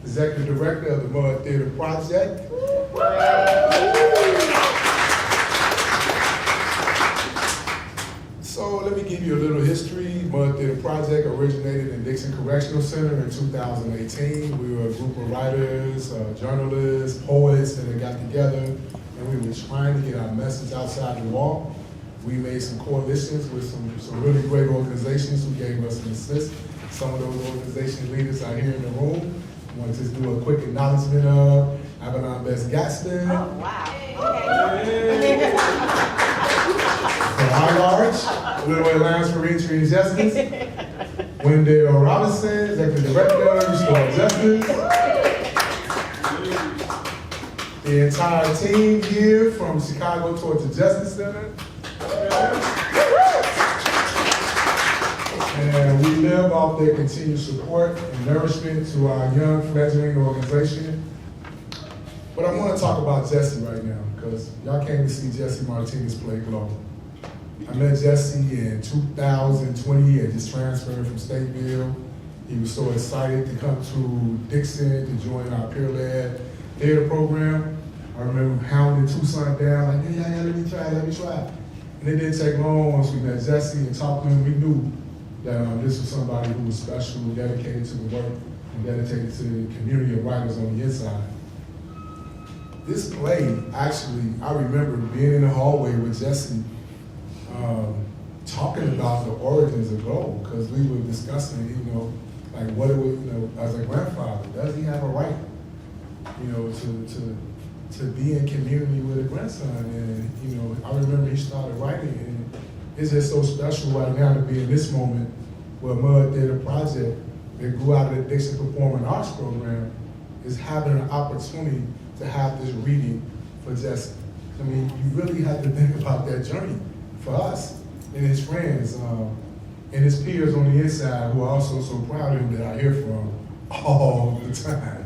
Executive Director of the Mud Theater Project. So let me give you a little history. Mud Theater Project originated in Dixon Correctional Center in 2018. We were a group of writers, journalists, poets that got together, and we were trying to get our message outside the wall. We made some coalitions with some really great organizations who gave us an assist. Some of those organization leaders are here in the room. I want to just do a quick acknowledgement of Avalon Best Gadsden. Oh, wow. Okay. For High Large, Little Way Alliance for Reentry and Justice. Wendell Robinson, Executive Director, Restore Justice. The entire team here from Chicago Towards the Justice Center. And we live off their continued support and nourishment to our young fledgling organization. But I want to talk about Jesse right now, because y'all came to see Jesse Martinez play Glow. I met Jesse in 2020. He had just transferred from Stateville. He was so excited to come to Dixon to join our peer-led theater program. I remember hounding Tucson down, like, yeah, let me try. And it didn't take long once we met Jesse and talked to him. We knew that this was somebody who was special, dedicated to the work, and dedicated to the community of writers on the inside. This play, actually, I remember being in the hallway with Jesse, talking about the origins of Glow, because we were discussing, like what it would, as a grandfather, does he have a right, to be in community with a grandson? And, I remember he started writing, and it's just so special right now to be in this moment where Mud Theater Project, that grew out of the Dixon Performing Arts Program, is having an opportunity to have this reading for Jesse. I mean, you really have to think about that journey for us and his friends and his peers on the inside who are also so proud of him that I hear from all the time.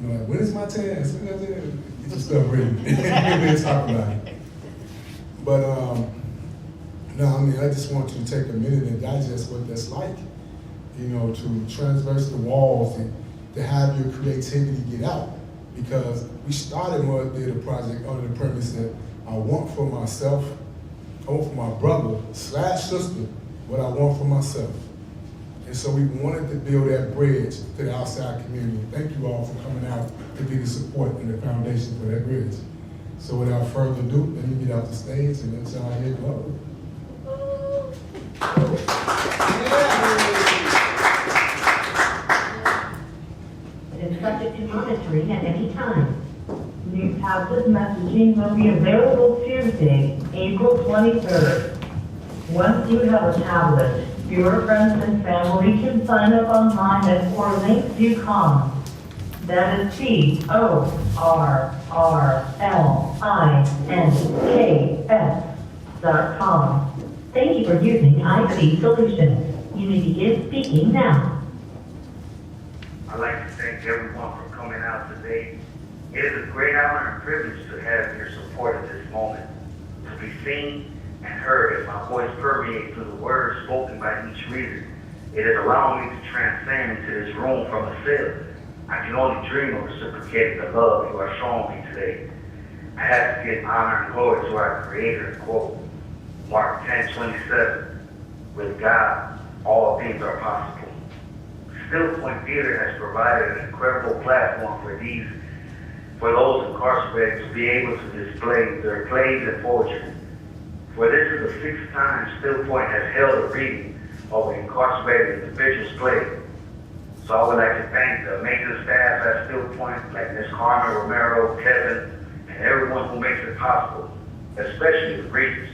Like, when is my chance? Get your stuff ready. We'll talk about it. But I just want to take a minute and digest what that's like, to transverse the walls and to have your creativity get out. Because we started Mud Theater Project under the premise that I want for myself, I want for my brother/sister what I want for myself. And so we wanted to build that bridge to the outside community. Thank you all for coming out to be the support and the foundation for that bridge. So without further ado, let me get out the stage and let y'all hear Glow. It is subject to monitoring at any time. New tablet messaging will be available Tuesday, April 23rd. Once you have a tablet, your friends and family can sign up online at forlinks.com. That is forrlinks.com. Thank you for using IT Solutions. You may begin speaking now. I'd like to thank everyone for coming out today. It is a great honor and privilege to have your support at this moment, to be seen and heard as my voice permeates through the words spoken by each reader. It has allowed me to transcend into this room from a cell. I can only dream of reciprocating the love you are showing me today. I have to give honor and glory to our Creator, quote, Mark 10:27, with God, all things are possible. Still Point Theater has provided an incredible platform for those incarcerated to be able to display their plays and poetry. For this is the 6th time Still Point has held a reading of an incarcerated individual's play. So I would like to thank the amazing staff at Still Point, like Ms. Carmen, Romero, Kevin, and everyone who makes it possible, especially the readers.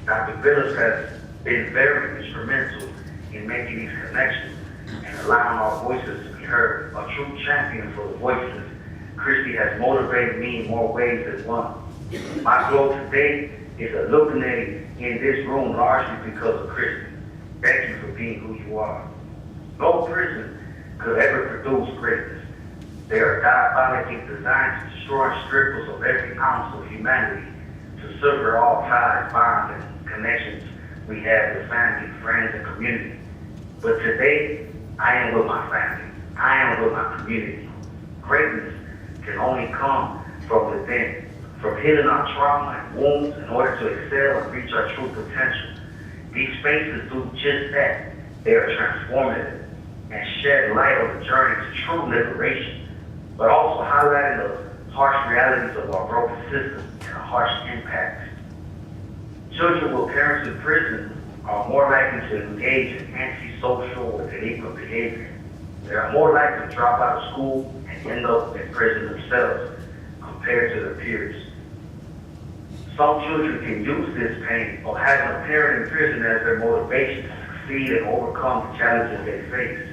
Dr. Billis has been very instrumental in making these connections and allowing our voices to be heard, a true champion for the voiceless. Christy has motivated me in more ways than one. My goal today is illuminating in this room largely because of Christy. Thank you for being who you are. No prison could ever produce greatness. They are diabolically designed to destroy and strip us of every ounce of humanity, to sever all ties, bonds, and connections we have with family, friends, and community. But today, I am with my family. I am with my community. Greatness can only come from within, from healing our trauma and wounds in order to excel and reach our true potential. These spaces do just that. They are transformative and shed light on the journey to true liberation, but also highlighting the harsh realities of our broken system and the harsh impacts. Children with parents in prison are more likely to engage in antisocial or delinquent behavior. They are more likely to drop out of school and end up in prison themselves compared to their peers. Some children can use this pain of having a parent in prison as their motivation to succeed and overcome the challenges they face.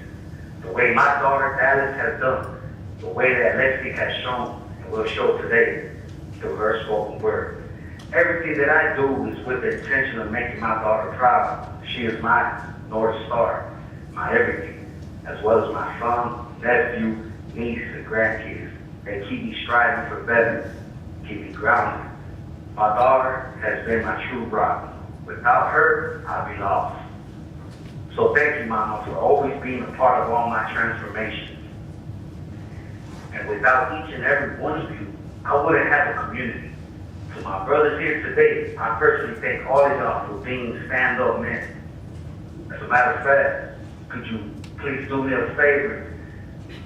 The way my daughter Dallas has done, the way that Alexia has shown and will show today through her spoken word. Everything that I do is with the intention of making my daughter proud. She is my North Star, my everything, as well as my son, nephew, niece, and grandkids. They keep me striving for better, keep me grounded. My daughter has been my true rock. Without her, I'd be lost. So thank you, Mama, for always being a part of all my transformations. And without each and every one of you, I wouldn't have a community. To my brothers here today, I personally thank all of y'all for being stand-up men. As a matter of fact, could you please do me a favor?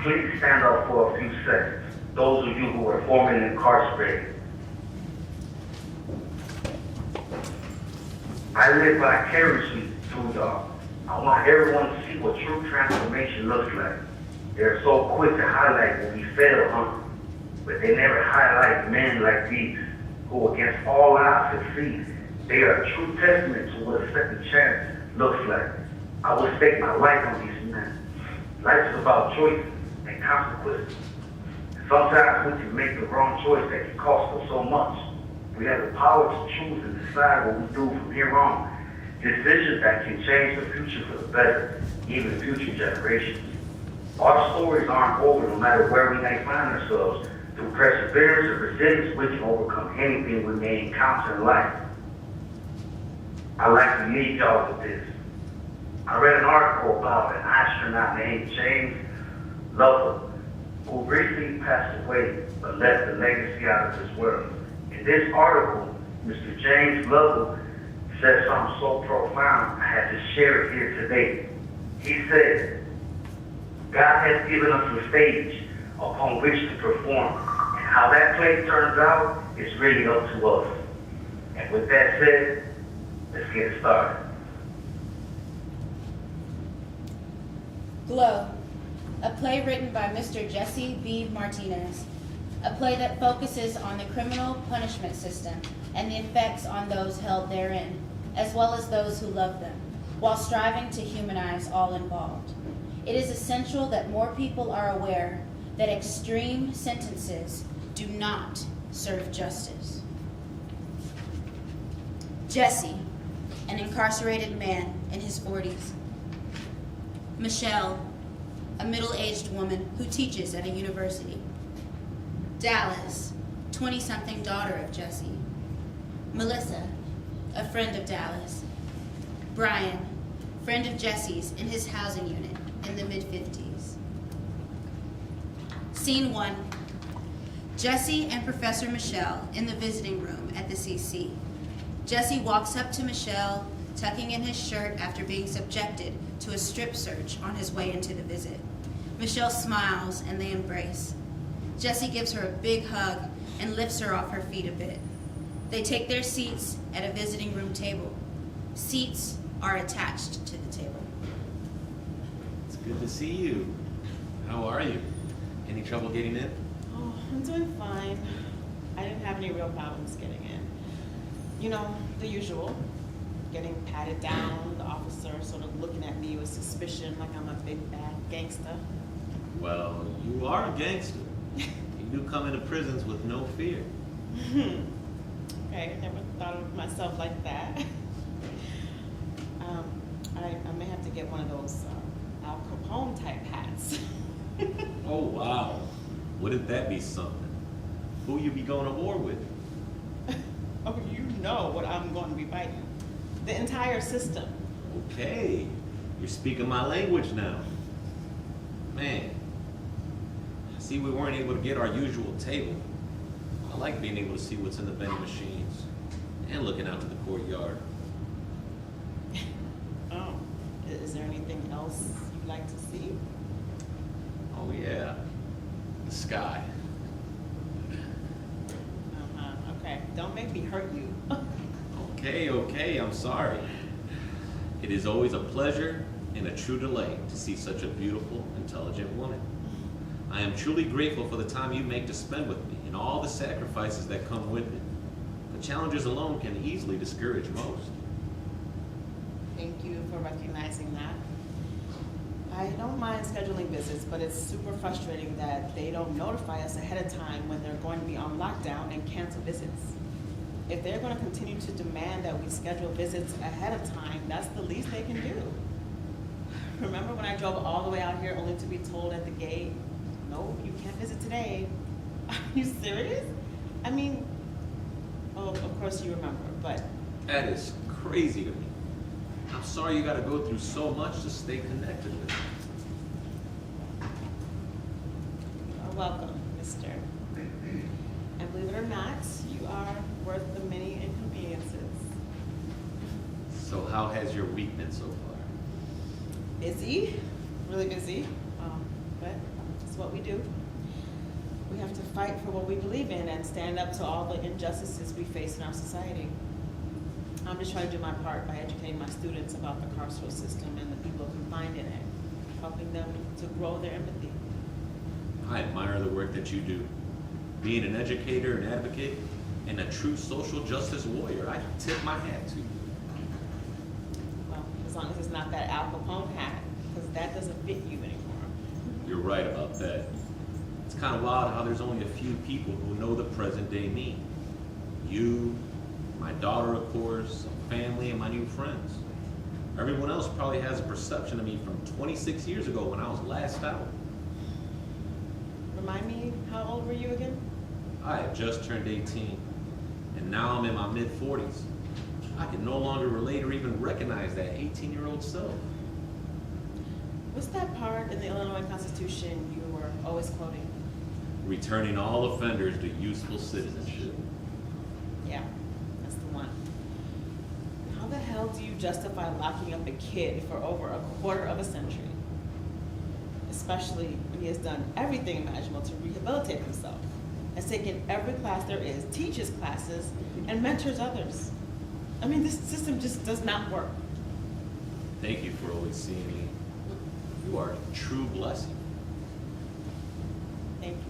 Please stand up for a few seconds. Those of you who are formerly incarcerated. I live vicariously through y'all. I want everyone to see what true transformation looks like. They're so quick to highlight when we fail, huh? But they never highlight men like these, who against all odds succeed. They are a true testament to what a second chance looks like. I would stake my life on these men. Life is about choices and consequences. Sometimes we can make the wrong choice that can cost us so much. We have the power to choose and decide what we do from here on. Decisions that can change the future for the better, even future generations. Our stories aren't over no matter where we may find ourselves. Through perseverance and resilience, we can overcome anything we may encounter in life. I'd like to leave y'all with this. I read an article about an astronaut named James Lovell, who recently passed away but left a legacy out of this world. In this article, Mr. James Lovell said something so profound I had to share it here today. He said, God has given us a stage upon which to perform, and how that play turns out is really up to us. And with that said, let's get started. Glow, a play written by Mr. Jesse B. Martinez, a play that focuses on the criminal punishment system and the effects on those held therein, as well as those who love them, while striving to humanize all involved. It is essential that more people are aware that extreme sentences do not serve justice. Jesse, an incarcerated man in his 40s. Michelle, a middle-aged woman who teaches at a university. Dallas, 20-something daughter of Jesse. Melissa, a friend of Dallas. Brian, friend of Jesse's in his housing unit in the mid-50s. Scene 1. Jesse and Professor Michelle in the visiting room at the CC. Jesse walks up to Michelle, tucking in his shirt after being subjected to a strip search on his way into the visit. Michelle smiles and they embrace. Jesse gives her a big hug and lifts her off her feet a bit. They take their seats at a visiting room table. Seats are attached to the table. It's good to see you. How are you? Any trouble getting in? Oh, I'm doing fine. I didn't have any real problems getting in. You know, the usual. Getting patted down, the officer sort of looking at me with suspicion like I'm a big bad gangster. Well, you are a gangster. You do come into prisons with no fear. Okay, I never thought of myself like that. I may have to get one of those Al Capone type hats. Oh, wow. Wouldn't that be something? Who you be going to war with? Oh, you know what I'm going to be fighting. The entire system. Okay. You're speaking my language now. Man, See, we weren't able to get our usual table. I like being able to see what's in the vending machines and looking out to the courtyard. Oh, is there anything else you'd like to see? Oh yeah, the sky. Okay, don't make me hurt you. Okay, I'm sorry. It is always a pleasure and a true delight to see such a beautiful, intelligent woman. I am truly grateful for the time you make to spend with me and all the sacrifices that come with it. The challenges alone can easily discourage most. Thank you for recognizing that. I don't mind scheduling visits, but it's super frustrating that they don't notify us ahead of time when they're going to be on lockdown and cancel visits. If they're going to continue to demand that we schedule visits ahead of time, that's the least they can do. Remember when I drove all the way out here only to be told at the gate, no, you can't visit today. Are you serious? I mean, oh, of course you remember, but... That is crazy to me. I'm sorry you gotta go through so much to stay connected with me. You're welcome, mister. And believe it or not, you are worth the many inconveniences. So how has your week been so far? Busy, really busy, but it's what we do. We have to fight for what we believe in and stand up to all the injustices we face in our society. I'm just trying to do my part by educating my students about the carceral system and the people confined in it, helping them to grow their empathy. I admire the work that you do. Being an educator, an advocate, and a true social justice warrior, I tip my hat to you. Well, as long as it's not that Al Capone hat, because that doesn't fit you anymore. You're right about that. It's kind of wild how there's only a few people who know the present day me. You, my daughter, of course, some family, and my new friends. Everyone else probably has a perception of me from 26 years ago when I was last out. Remind me, how old were you again? I had just turned 18, and now I'm in my mid-40s. I can no longer relate or even recognize that 18-year-old self. What's that part in the Illinois Constitution you were always quoting? Returning all offenders to useful citizenship. Yeah, that's the one. How the hell do you justify locking up a kid for over a quarter of a century? Especially when he has done everything imaginable to rehabilitate himself, has taken every class there is, teaches classes, and mentors others. I mean, this system just does not work. Thank you for always seeing me. You are a true blessing. Thank you.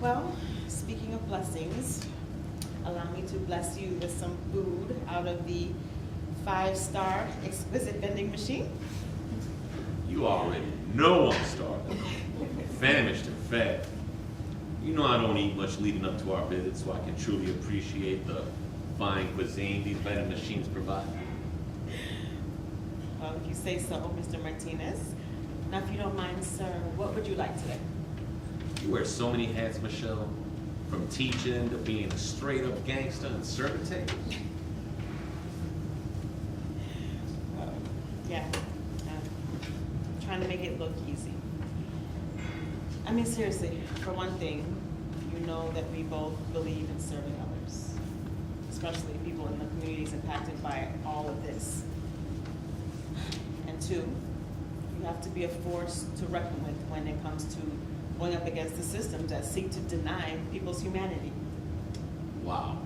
Well, speaking of blessings, allow me to bless you with some food out of the 5-star exquisite vending machine. You already know I'm starving. Famished and fat. You know I don't eat much leading up to our visit, so I can truly appreciate the fine cuisine these vending machines provide. Well, if you say so, Mr. Martinez. Now, if you don't mind, sir, what would you like today? You wear so many hats, Michelle. From teaching to being a straight-up gangster and serving tables. Yeah, trying to make it look easy. I mean, seriously, for one thing, you know that we both believe in serving others, especially people in the communities impacted by all of this. And two, you have to be a force to reckon with when it comes to going up against the systems that seek to deny people's humanity. Wow.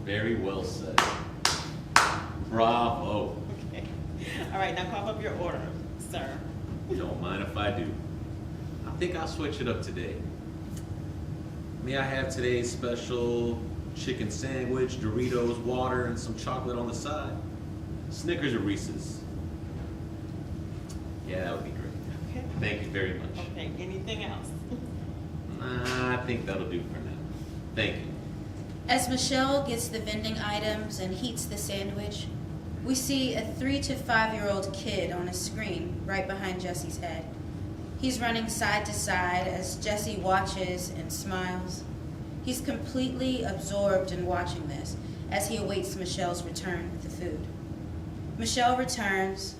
Very well said. Bravo. Okay. All right, now cough up your order, sir. Don't mind if I do. I think I'll switch it up today. May I have today's special chicken sandwich, Doritos, water, and some chocolate on the side? Snickers or Reese's? Yeah, that would be great. Okay. Thank you very much. Okay, anything else? Nah, I think that'll do for now. Thank you. As Michelle gets the vending items and heats the sandwich, we see a 3 to 5-year-old kid on a screen right behind Jesse's head. He's running side to side as Jesse watches and smiles. He's completely absorbed in watching this as he awaits Michelle's return with the food. Michelle returns,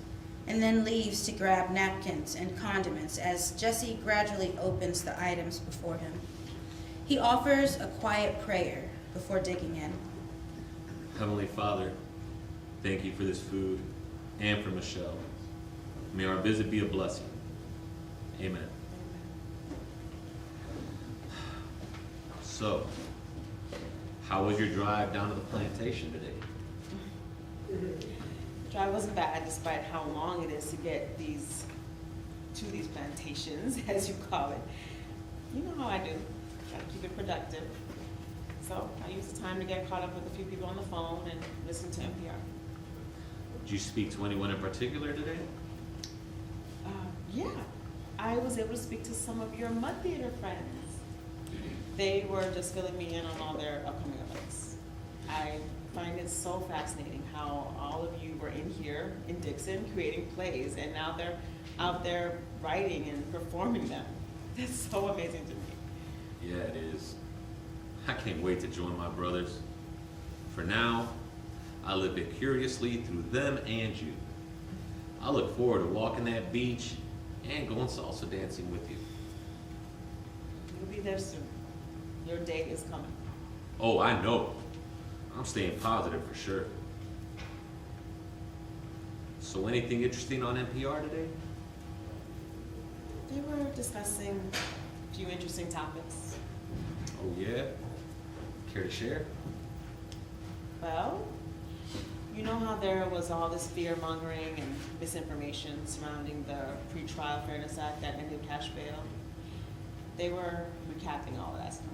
and then leaves to grab napkins and condiments as Jesse gradually opens the items before him. He offers a quiet prayer before digging in. Heavenly Father, thank you for this food and for Michelle. May our visit be a blessing. Amen. So, how was your drive down to the plantation today? Drive wasn't bad despite how long it is to get to these plantations, as you call it. You know how I do. Try to keep it productive. So I used the time to get caught up with a few people on the phone and listen to NPR. Did you speak to anyone in particular today? Yeah, I was able to speak to some of your mud theater friends. They were just filling me in on all their upcoming events. I find it so fascinating how all of you were in here in Dixon creating plays, and now they're out there writing and performing them. That's so amazing to me. Yeah, it is. I can't wait to join my brothers. For now, I live vicariously through them and you. I look forward to walking that beach and going salsa dancing with you. You'll be there soon. Your day is coming. Oh, I know. I'm staying positive for sure. So anything interesting on NPR today? They were discussing a few interesting topics. Oh yeah? Care to share? Well, you know how there was all this fear-mongering and misinformation surrounding the Pretrial Fairness Act that ended cash bail? They were recapping all of that stuff.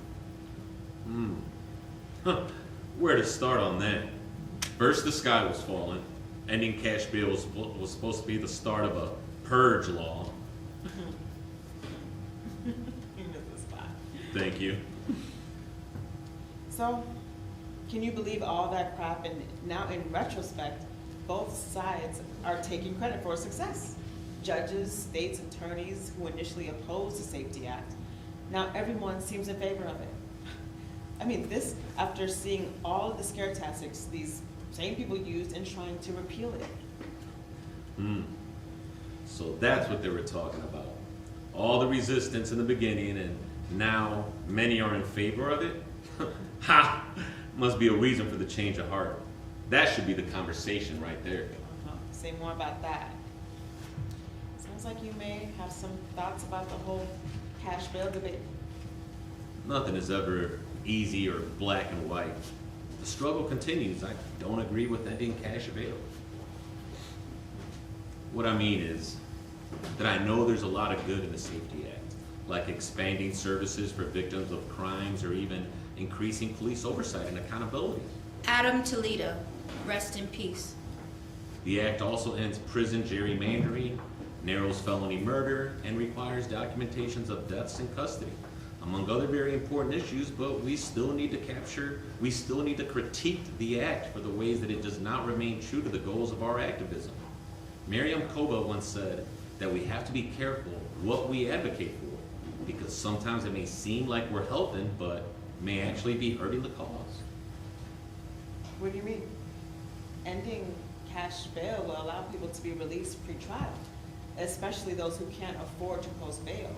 Where to start on that? First, the sky was falling. Ending cash bail was supposed to be the start of a purge law. You missed the spot. Thank you. So, can you believe all that crap? And now, in retrospect, both sides are taking credit for success. Judges, states, attorneys who initially opposed the Safety Act, now everyone seems in favor of it. I mean, this after seeing all of the scare tactics these same people used in trying to repeal it. So that's what they were talking about. All the resistance in the beginning, and now many are in favor of it? Ha! Must be a reason for the change of heart. That should be the conversation right there. Say more about that. Sounds like you may have some thoughts about the whole cash bail debate. Nothing is ever easy or black and white. The struggle continues. I don't agree with ending cash bail. What I mean is that I know there's a lot of good in the Safety Act, like expanding services for victims of crimes or even increasing police oversight and accountability. Adam Toledo, rest in peace. The act also ends prison gerrymandering, narrows felony murder, and requires documentations of deaths in custody, among other very important issues, but we still need to critique the act for the ways that it does not remain true to the goals of our activism. Miriam Koba once said that we have to be careful what we advocate for, because sometimes it may seem like we're helping, but may actually be hurting the cause. What do you mean? Ending cash bail will allow people to be released pre-trial, especially those who can't afford to post bail,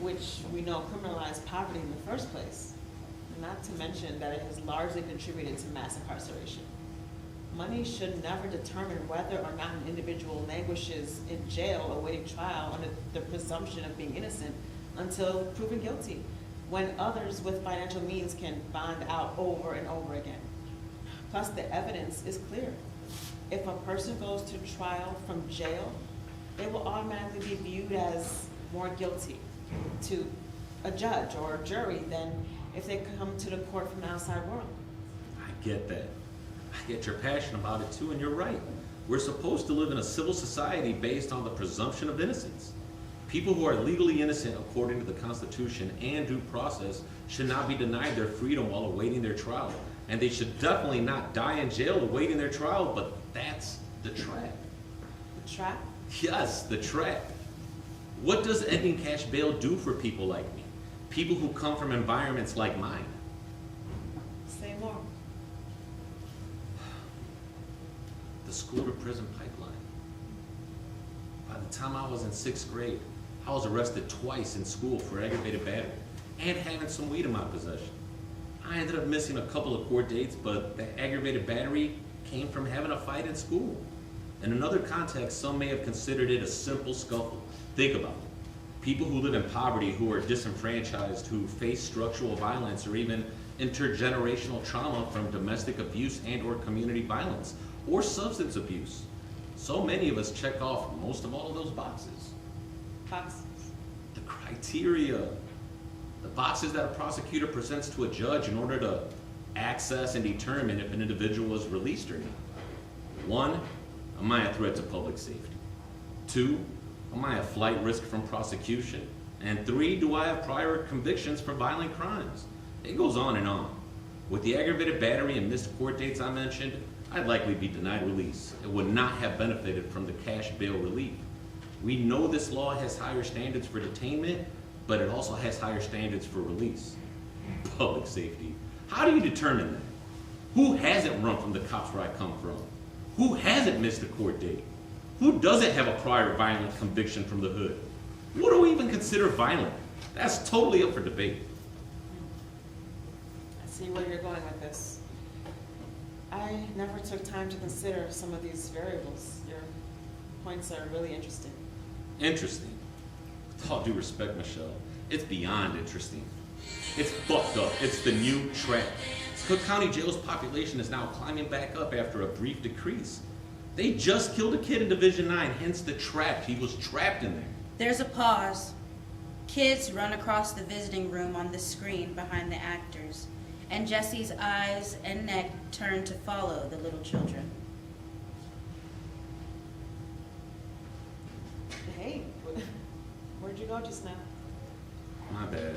which we know criminalize poverty in the first place. Not to mention that it has largely contributed to mass incarceration. Money should never determine whether or not an individual languishes in jail awaiting trial under the presumption of being innocent until proven guilty, when others with financial means can bond out over and over again. Plus, the evidence is clear. If a person goes to trial from jail, they will automatically be viewed as more guilty to a judge or a jury than if they come to the court from the outside world. I get that. I get your passion about it too, and you're right. We're supposed to live in a civil society based on the presumption of innocence. People who are legally innocent according to the Constitution and due process should not be denied their freedom while awaiting their trial. And they should definitely not die in jail awaiting their trial, but that's the trap. The trap? Yes, the trap. What does ending cash bail do for people like me? People who come from environments like mine? Say more. The school to prison pipeline. by the time I was in 6th grade, I was arrested twice in school for aggravated battery and having some weed in my possession. I ended up missing a couple of court dates, but the aggravated battery came from having a fight in school. In another context, some may have considered it a simple scuffle. Think about it. People who live in poverty, who are disenfranchised, who face structural violence or even intergenerational trauma from domestic abuse and or community violence or substance abuse. So many of us check off most of all of those boxes. Boxes. The criteria, the boxes that a prosecutor presents to a judge in order to access and determine if an individual is released or not. 1, am I a threat to public safety? 2, am I a flight risk from prosecution? And 3, do I have prior convictions for violent crimes? It goes on and on. With the aggravated battery and missed court dates I mentioned, I'd likely be denied release. It would not have benefited from the cash bail relief. We know this law has higher standards for detainment, but it also has higher standards for release. Public safety. How do you determine that? Who hasn't run from the cops where I come from? Who hasn't missed a court date? Who doesn't have a prior violent conviction from the hood? What do we even consider violent? That's totally up for debate. I see where you're going with this. I never took time to consider some of these variables. Your points are really interesting. Interesting. With all due respect, Michelle, it's beyond interesting. It's fucked up. It's the new trap. Cook County Jail's population is now climbing back up after a brief decrease. They just killed a kid in Division 9, hence the trap. He was trapped in there. There's a pause. Kids run across the visiting room on the screen behind the actors, and Jesse's eyes and neck turn to follow the little children. Hey, where'd you go just now? My bad.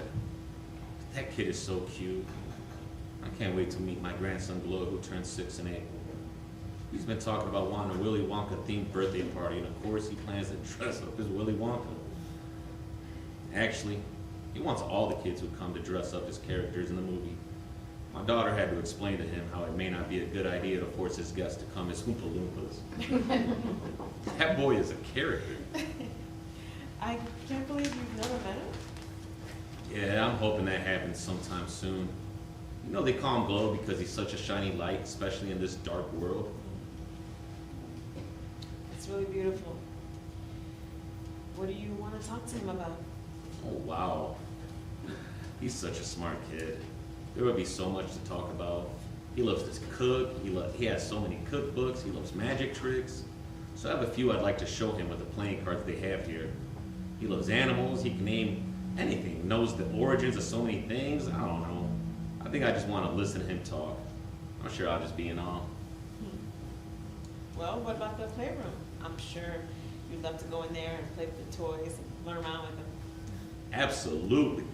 That kid is so cute. I can't wait to meet my grandson Glow, who turns 6 in April. He's been talking about wanting a Willy Wonka themed birthday party, and of course he plans to dress up as Willy Wonka. Actually, he wants all the kids who come to dress up as characters in the movie. My daughter had to explain to him how it may not be a good idea to force his guests to come as Oompa Loompas. That boy is a character. I can't believe you've never met him. Yeah, I'm hoping that happens sometime soon. You know they call him Glow because he's such a shiny light, especially in this dark world. It's really beautiful. What do you want to talk to him about? Oh, wow. He's such a smart kid. There would be so much to talk about. He loves to cook. He has so many cookbooks. He loves magic tricks. So I have a few I'd like to show him with the playing cards they have here. He loves animals. He can name anything. Knows the origins of so many things. I don't know. I think I just want to listen to him talk. I'm sure I'll just be in awe. Well, what about the playroom? I'm sure you'd love to go in there and play with the toys and run around with them. Absolutely.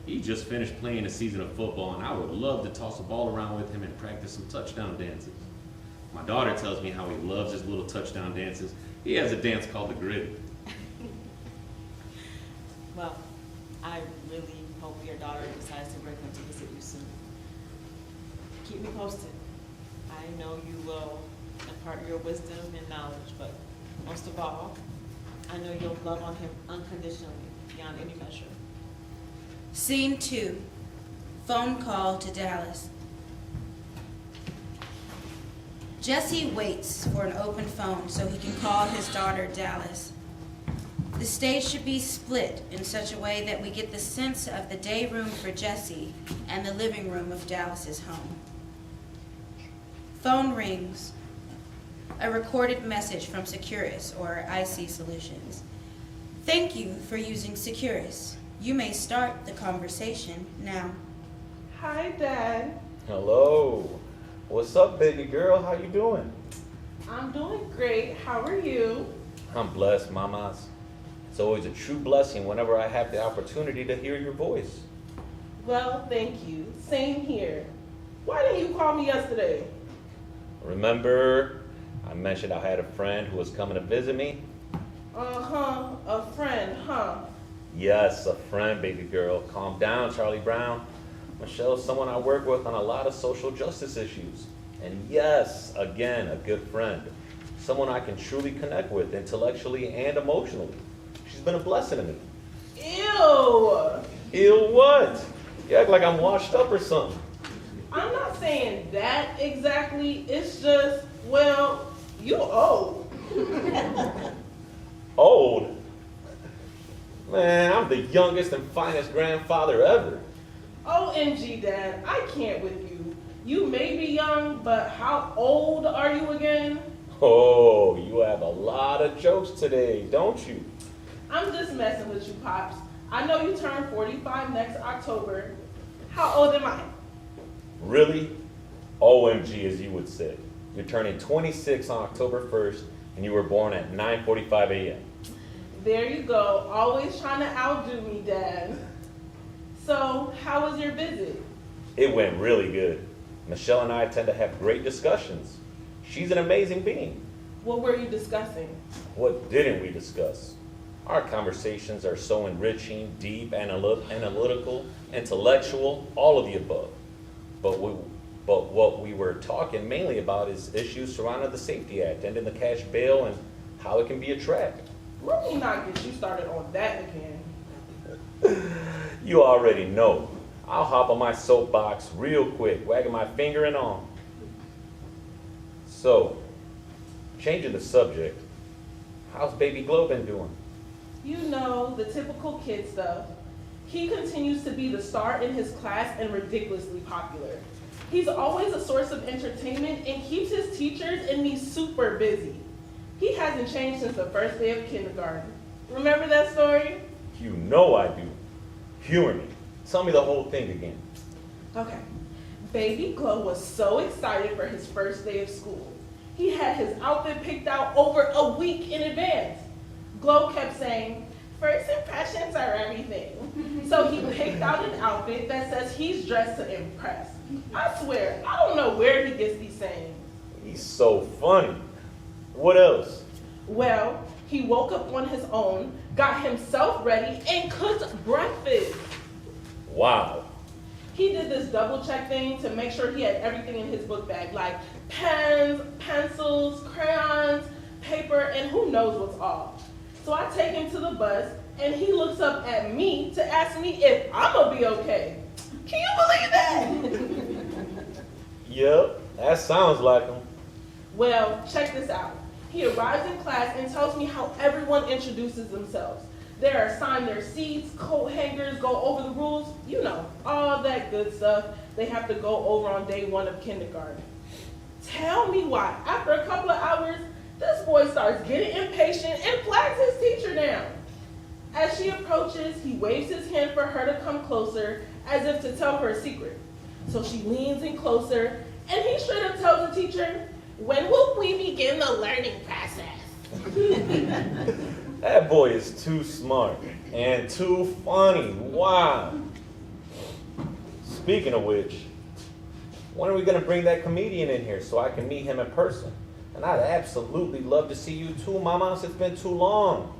He just finished playing a season of football, and I would love to toss a ball around with him and practice some touchdown dances. My daughter tells me how he loves his little touchdown dances. He has a dance called the grid. Well, I really hope your daughter decides to bring him to visit you soon. Keep me posted. I know you will impart your wisdom and knowledge, but most of all, I know you'll love on him unconditionally, beyond any measure. Scene 2. Phone call to Dallas. Jesse waits for an open phone so he can call his daughter Dallas. The stage should be split in such a way that we get the sense of the day room for Jesse and the living room of Dallas's home. Phone rings. A recorded message from Securus or IC Solutions. Thank you for using Securus. You may start the conversation now. Hi, Dad. Hello. What's up, baby girl? How you doing? I'm doing great. How are you? I'm blessed, mamas. It's always a true blessing whenever I have the opportunity to hear your voice. Well, thank you. Same here. Why didn't you call me yesterday? Remember, I mentioned I had a friend who was coming to visit me? Uh-huh. A friend, huh? Yes, a friend, baby girl. Calm down, Charlie Brown. Michelle's someone I work with on a lot of social justice issues. And yes, again, a good friend. someone I can truly connect with intellectually and emotionally. She's been a blessing to me. Ew! Ew what? You act like I'm washed up or something. I'm not saying that exactly. It's just, well, you old. Old? Man, I'm the youngest and finest grandfather ever. OMG, Dad, I can't with you. You may be young, but how old are you again? Oh, you have a lot of jokes today, don't you? I'm just messing with you, Pops. I know you turn 45 next October. How old am I? Really? OMG, as you would say. You're turning 26 on October 1st, and you were born at 9:45 a.m. There you go, always trying to outdo me, Dad. So, how was your visit? It went really good. Michelle and I tend to have great discussions. She's an amazing being. What were you discussing? What didn't we discuss? Our conversations are so enriching, deep, analytical, intellectual, all of the above. But what we were talking mainly about is issues surrounding the Safety Act, ending the cash bail, and how it can be a track. Let me not get you started on that again. You already know. I'll hop on my soapbox real quick, wagging my finger and all. So, changing the subject, how's baby Glow been doing? You know, the typical kid stuff. He continues to be the star in his class and ridiculously popular. He's always a source of entertainment and keeps his teachers and me super busy. He hasn't changed since the first day of kindergarten. Remember that story? You know I do. Humor me. Tell me the whole thing again. Okay. Baby Glow was so excited for his first day of school. He had his outfit picked out over a week in advance. Glow kept saying, "First impressions are everything." So he picked out an outfit that says he's dressed to impress. I swear, I don't know where he gets these sayings. He's so funny. What else? Well, he woke up on his own, got himself ready, and cooked breakfast. Wow. He did this double check thing to make sure he had everything in his book bag, like pens, pencils, crayons, paper, and who knows what's all. So I take him to the bus, and he looks up at me to ask me if I'm gonna be okay. Can you believe that? Yep, that sounds like him. Well, check this out. He arrives in class and tells me how everyone introduces themselves. They're assigned their seats, coat hangers, go over the rules, you know, all that good stuff they have to go over on day 1 of kindergarten. Tell me why, after a couple of hours, this boy starts getting impatient and flags his teacher down. As she approaches, he waves his hand for her to come closer, as if to tell her a secret. So she leans in closer, and he straight up tells the teacher, "When will we begin the learning process?" That boy is too smart and too funny. Wow. Speaking of which, when are we going to bring that comedian in here so I can meet him in person? And I'd absolutely love to see you too, Mama. It's been too long.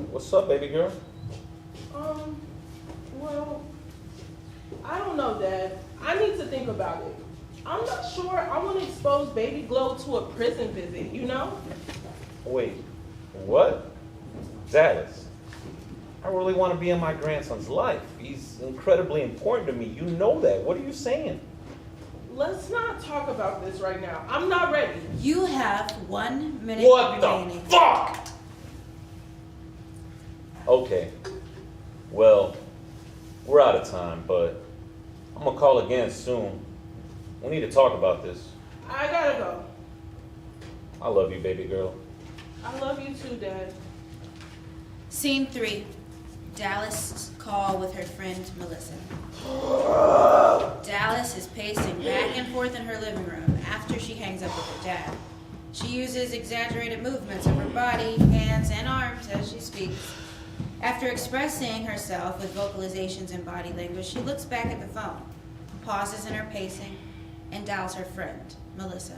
What's up, baby girl? Well, I don't know, Dad. I need to think about it. I'm not sure I want to expose Baby Glow to a prison visit, you know? Wait, what? Dallas, I really want to be in my grandson's life. He's incredibly important to me. You know that. What are you saying? Let's not talk about this right now. I'm not ready. You have 1 minute What remaining. the fuck? Okay. Well, we're out of time, but I'm gonna call again soon. We need to talk about this. I gotta go. I love you, baby girl. I love you too, Dad. Scene 3. Dallas' call with her friend Melissa. Dallas is pacing back and forth in her living room after she hangs up with her dad. She uses exaggerated movements of her body, hands, and arms as she speaks. After expressing herself with vocalizations and body language, she looks back at the phone, pauses in her pacing, and dials her friend, Melissa.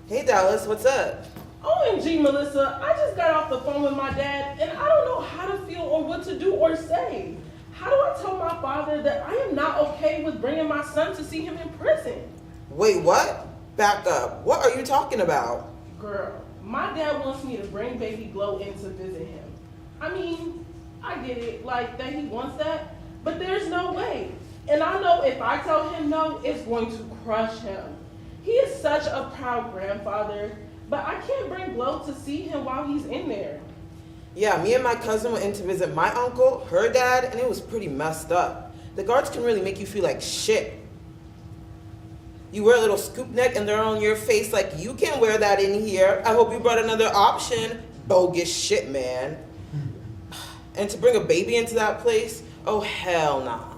Hey Dallas, what's up? OMG, Melissa, I just got off the phone with my dad, and I don't know how to feel or what to do or say. How do I tell my father that I am not okay with bringing my son to see him in prison? Wait, what? Back up. What are you talking about? Girl, my dad wants me to bring baby Glow in to visit him. I mean, I get it, like that he wants that, but there's no way. And I know if I tell him no, it's going to crush him. He is such a proud grandfather, but I can't bring Glow to see him while he's in there. Yeah, me and my cousin went in to visit my uncle, her dad, and it was pretty messed up. The guards can really make you feel like shit. You wear a little scoop neck and they're on your face like you can wear that in here. I hope you brought another option. Bogus shit, man. And to bring a baby into that place? Oh, hell nah.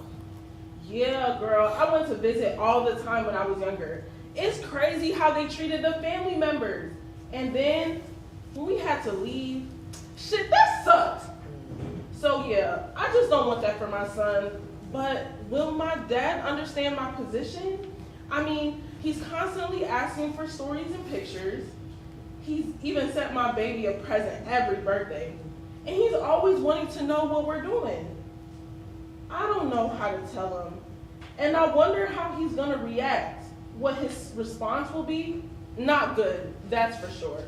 Yeah, girl, I went to visit all the time when I was younger. It's crazy how they treated the family members. And then, when we had to leave, shit, that sucked. So yeah, I just don't want that for my son. But will my dad understand my position? I mean, he's constantly asking for stories and pictures. He's even sent my baby a present every birthday. And he's always wanting to know what we're doing. I don't know how to tell him. And I wonder how he's gonna react. What his response will be? Not good, that's for sure.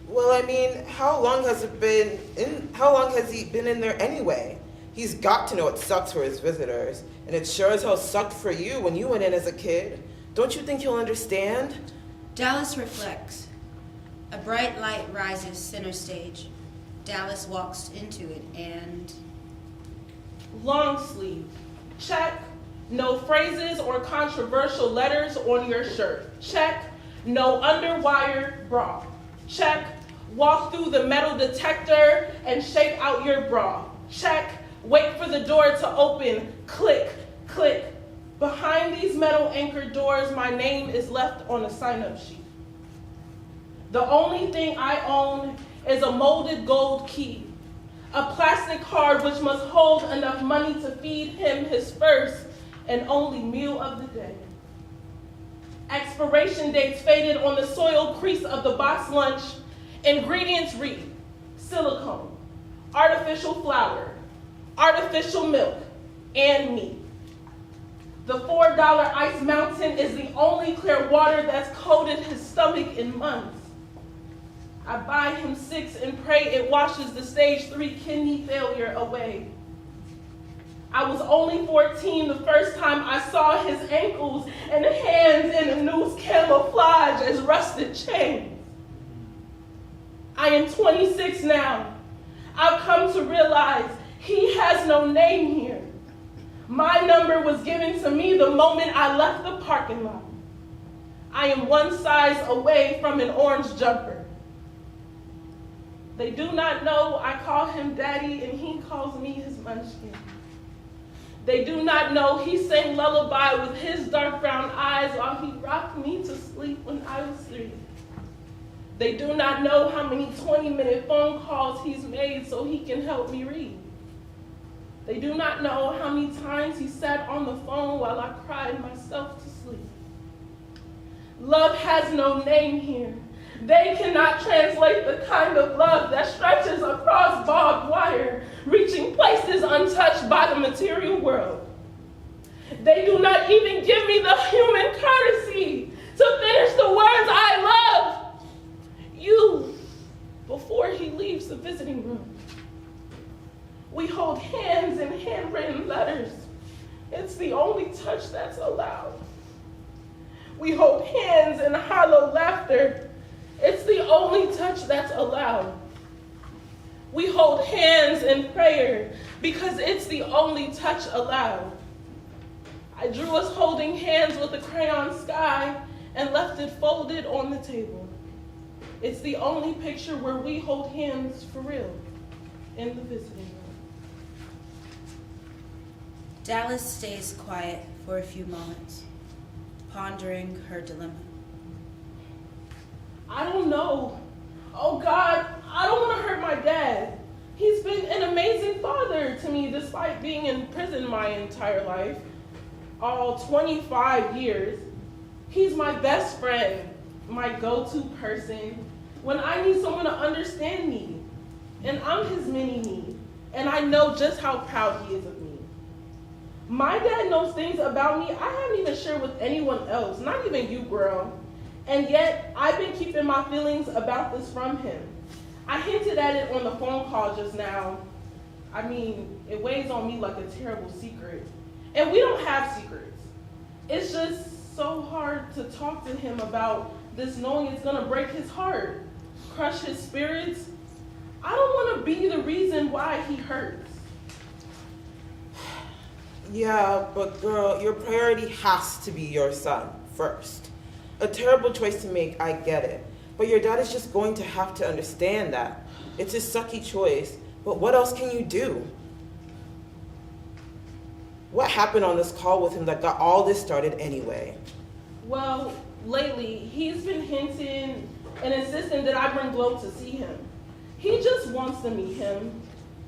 Well, I mean, how long has he been in there anyway? He's got to know it sucks for his visitors, and it sure as hell sucked for you when you went in as a kid. Don't you think he'll understand? Dallas reflects. A bright light rises center stage. Dallas walks into it and... Long sleeve, check. No phrases or controversial letters on your shirt, check. No underwire bra, check. Walk through the metal detector and shake out your bra, check. Wait for the door to open, click, click. Behind these metal anchored doors, my name is left on a sign-up sheet. The only thing I own is a molded gold key, a plastic card which must hold enough money to feed him his first and only meal of the day. Expiration dates faded on the soiled crease of the box lunch. Ingredients read: silicone, artificial flour, artificial milk, and meat. The $4 Ice Mountain is the only clear water that's coated his stomach in months. I buy him 6 and pray it washes the stage 3 kidney failure away. I was only 14 the first time I saw his ankles and hands in a noose camouflage as rusted chains. I am 26 now. I've come to realize he has no name here. My number was given to me the moment I left the parking lot. I am one size away from an orange jumper. They do not know I call him daddy and he calls me his munchkin. They do not know he sang lullaby with his dark brown eyes while he rocked me to sleep when I was 3. They do not know how many 20-minute phone calls he's made so he can help me read. They do not know how many times he sat on the phone while I cried myself to sleep. Love has no name here. They cannot translate the kind of love that stretches across barbed wire, reaching places untouched by the material world. They do not even give me the human courtesy to finish the words I love you before he leaves the visiting room. We hold hands in handwritten letters. It's the only touch that's allowed. We hold hands in hollow laughter. It's the only touch that's allowed. We hold hands in prayer because it's the only touch allowed. I drew us holding hands with a crayon sky and left it folded on the table. It's the only picture where we hold hands for real in the visiting room. Dallas stays quiet for a few moments, pondering her dilemma. I don't know. Oh God, I don't want to hurt my dad. He's been an amazing father to me despite being in prison my entire life, all 25 years. He's my best friend, my go-to person when I need someone to understand me. And I'm his mini-me, and I know just how proud he is of me. My dad knows things about me I haven't even shared with anyone else, not even you, girl. And yet, I've been keeping my feelings about this from him. I hinted at it on the phone call just now. I mean, it weighs on me like a terrible secret. And we don't have secrets. It's just so hard to talk to him about this, knowing it's gonna break his heart, crush his spirits. I don't wanna be the reason why he hurts. Yeah, but girl, your priority has to be your son first. A terrible choice to make, I get it. But your dad is just going to have to understand that. It's a sucky choice, but what else can you do? What happened on this call with him that got all this started anyway? Well, lately, he's been hinting and insisting that I bring Glow to see him. He just wants to meet him.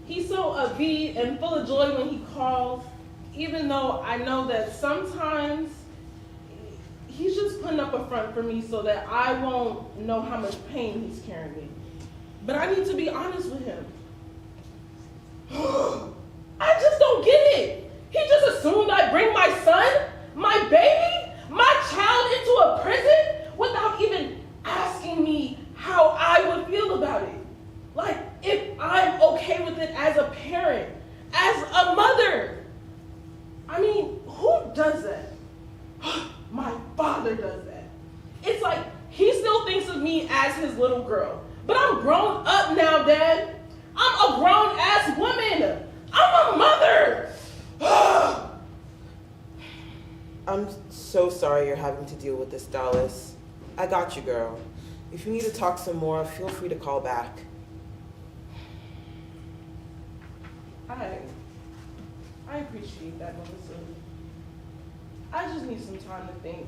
He's so upbeat and full of joy when he calls, even though I know that sometimes he's just putting up a front for me so that I won't know how much pain he's carrying. But I need to be honest with him. I just don't get it. He just assumed I'd bring my son, my baby, my child into a prison without even asking me how I would feel about it. Like, if I'm okay with it as a parent, as a mother. I mean, who does that? My father does that. It's like he still thinks of me as his little girl. But I'm grown up now, Dad. I'm a grown-ass woman. I'm a mother. I'm so sorry you're having to deal with this, Dallas. I got you, girl. If you need to talk some more, feel free to call back. I appreciate that, Melissa. I just need some time to think.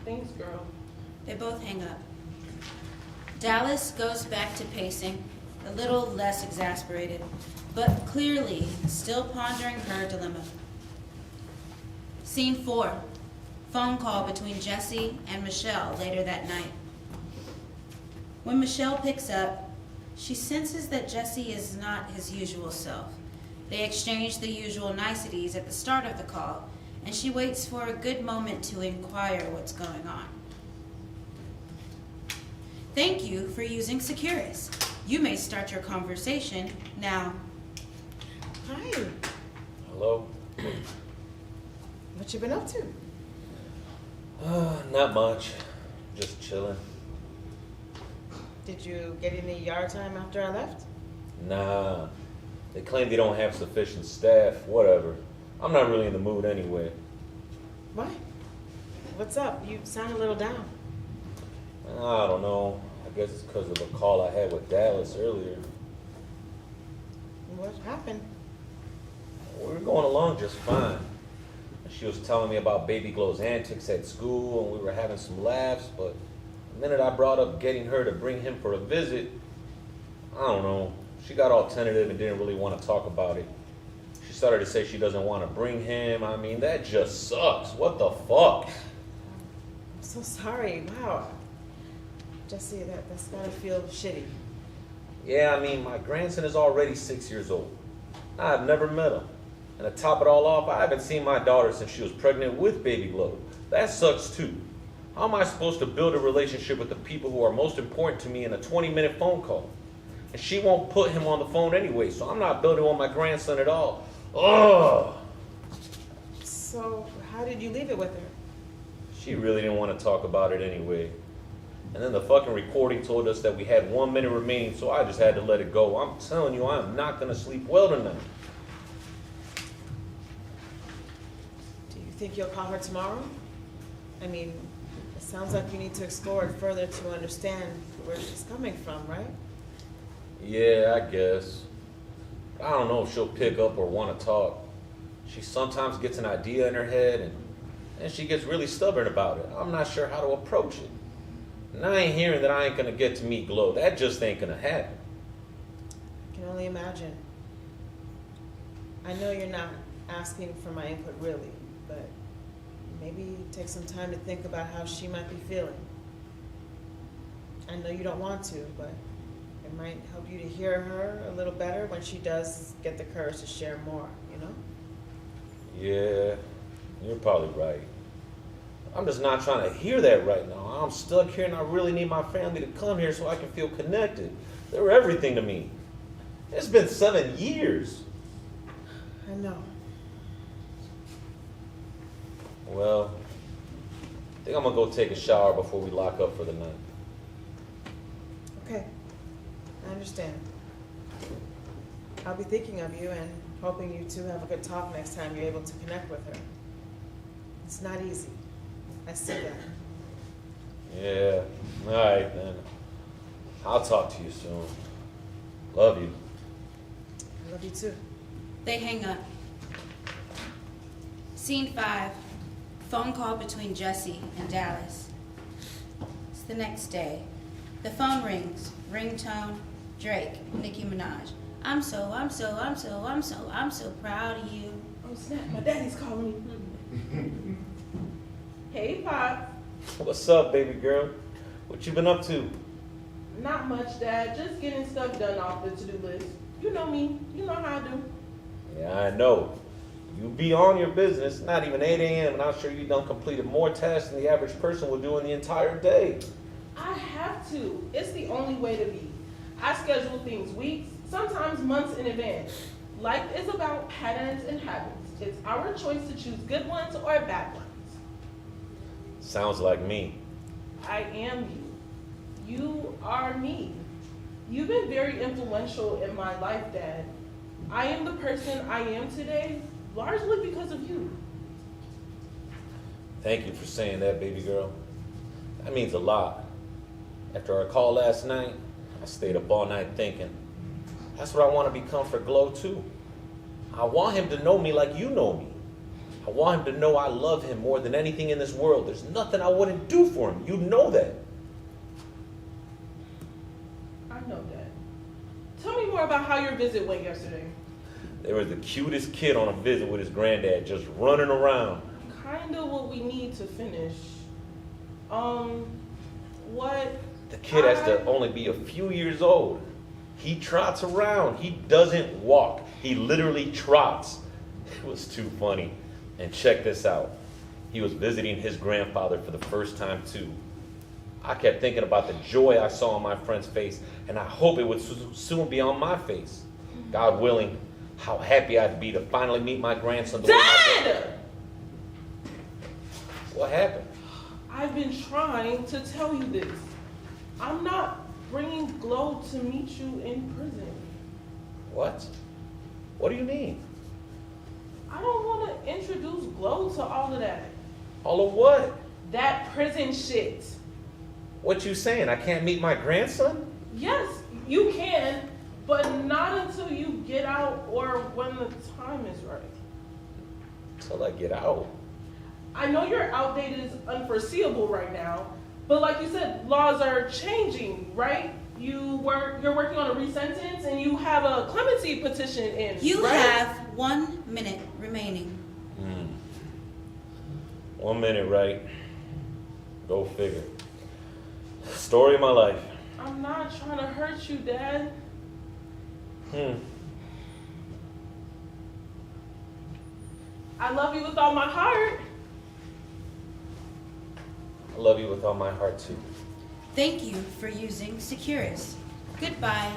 Thanks, girl. They both hang up. Dallas goes back to pacing, a little less exasperated, but clearly still pondering her dilemma. Scene 4, phone call between Jesse and Michelle later that night. When Michelle picks up, she senses that Jesse is not his usual self. They exchange the usual niceties at the start of the call, and she waits for a good moment to inquire what's going on. Thank you for using Securus. You may start your conversation now. Hi. Hello? What you been up to? Not much. Just chilling. Did you get any yard time after I left? Nah. They claim they don't have sufficient staff. Whatever. I'm not really in the mood anyway. Why? What's up? You sound a little down. I don't know. I guess it's because of a call I had with Dallas earlier. What happened? We were going along just fine. She was telling me about Baby Glow's antics at school, and we were having some laughs, but the minute I brought up getting her to bring him for a visit, I don't know, she got all tentative and didn't really want to talk about it. She started to say she doesn't want to bring him. I mean, that just sucks. What the fuck? I'm so sorry. Wow. Jesse, that's gotta feel shitty. Yeah, I mean, my grandson is already 6 years old. I've never met him. And to top it all off, I haven't seen my daughter since she was pregnant with Baby Glow. That sucks too. How am I supposed to build a relationship with the people who are most important to me in a 20-minute phone call? And she won't put him on the phone anyway, so I'm not building on my grandson at all. Ugh! So, how did you leave it with her? She really didn't want to talk about it anyway. And then the fucking recording told us that we had 1 minute remaining, so I just had to let it go. I'm telling you, I'm not going to sleep well tonight. Do you think you'll call her tomorrow? I mean, it sounds like you need to explore it further to understand where she's coming from, right? Yeah, I guess. I don't know if she'll pick up or want to talk. She sometimes gets an idea in her head and she gets really stubborn about it. I'm not sure how to approach it. And I ain't hearing that I ain't gonna get to meet Glow. That just ain't gonna happen. I can only imagine. I know you're not asking for my input really, but maybe take some time to think about how she might be feeling. I know you don't want to, but it might help you to hear her a little better when she does get the courage to share more, you know? Yeah, you're probably right. I'm just not trying to hear that right now. I'm stuck here and I really need my family to come here so I can feel connected. They're everything to me. It's been 7 years. I know. Well, I think I'm gonna go take a shower before we lock up for the night. Okay. I understand. I'll be thinking of you and hoping you two have a good talk next time you're able to connect with her. It's not easy. I see that. Yeah, all right then. I'll talk to you soon. Love you. I love you too. They hang up. Scene 5. Phone call between Jesse and Dallas. It's the next day. The phone rings. Ringtone, Drake, Nicki Minaj. I'm so proud of you. Oh snap, my daddy's calling me. Hey, Pop. What's up, baby girl? What you been up to? Not much, Dad. Just getting stuff done off the to-do list. You know me. You know how I do. Yeah, I know. You be on your business, not even 8 a.m., and I'm sure you done completed more tasks than the average person will do in the entire day. I have to. It's the only way to be. I schedule things weeks, sometimes months in advance. Life is about patterns and habits. It's our choice to choose good ones or bad ones. Sounds like me. I am you. You are me. You've been very influential in my life, Dad. I am the person I am today, largely because of you. Thank you for saying that, baby girl. That means a lot. After our call last night, I stayed up all night thinking. That's what I want to become for Glow, too. I want him to know me like you know me. I want him to know I love him more than anything in this world. There's nothing I wouldn't do for him. You know that. I know that. Tell me more about how your visit went yesterday. There was the cutest kid on a visit with his granddad just running around. Kinda what we need to finish. What? The kid has to only be a few years old. He trots around. He doesn't walk. He literally trots. It was too funny. And check this out. He was visiting his grandfather for the first time too. I kept thinking about the joy I saw on my friend's face, and I hope it would soon be on my face. God willing, how happy I'd be to finally meet my grandson. Dad! What happened? I've been trying to tell you this. I'm not bringing Glow to meet you in prison. What? What do you mean? I don't want to introduce Glow to all of that. All of what? That prison shit. What you saying? I can't meet my grandson? Yes, you can, but not until you get out or when the time is right. Till I get out. I know your outdate is unforeseeable right now, but like you said, laws are changing, right? You're working on a resentence and you have a clemency petition in. You right? have 1 minute remaining. 1 minute, right? Go figure. Story of my life. I'm not trying to hurt you, Dad. I love you with all my heart. I love you with all my heart too. Thank you for using Securus. Goodbye.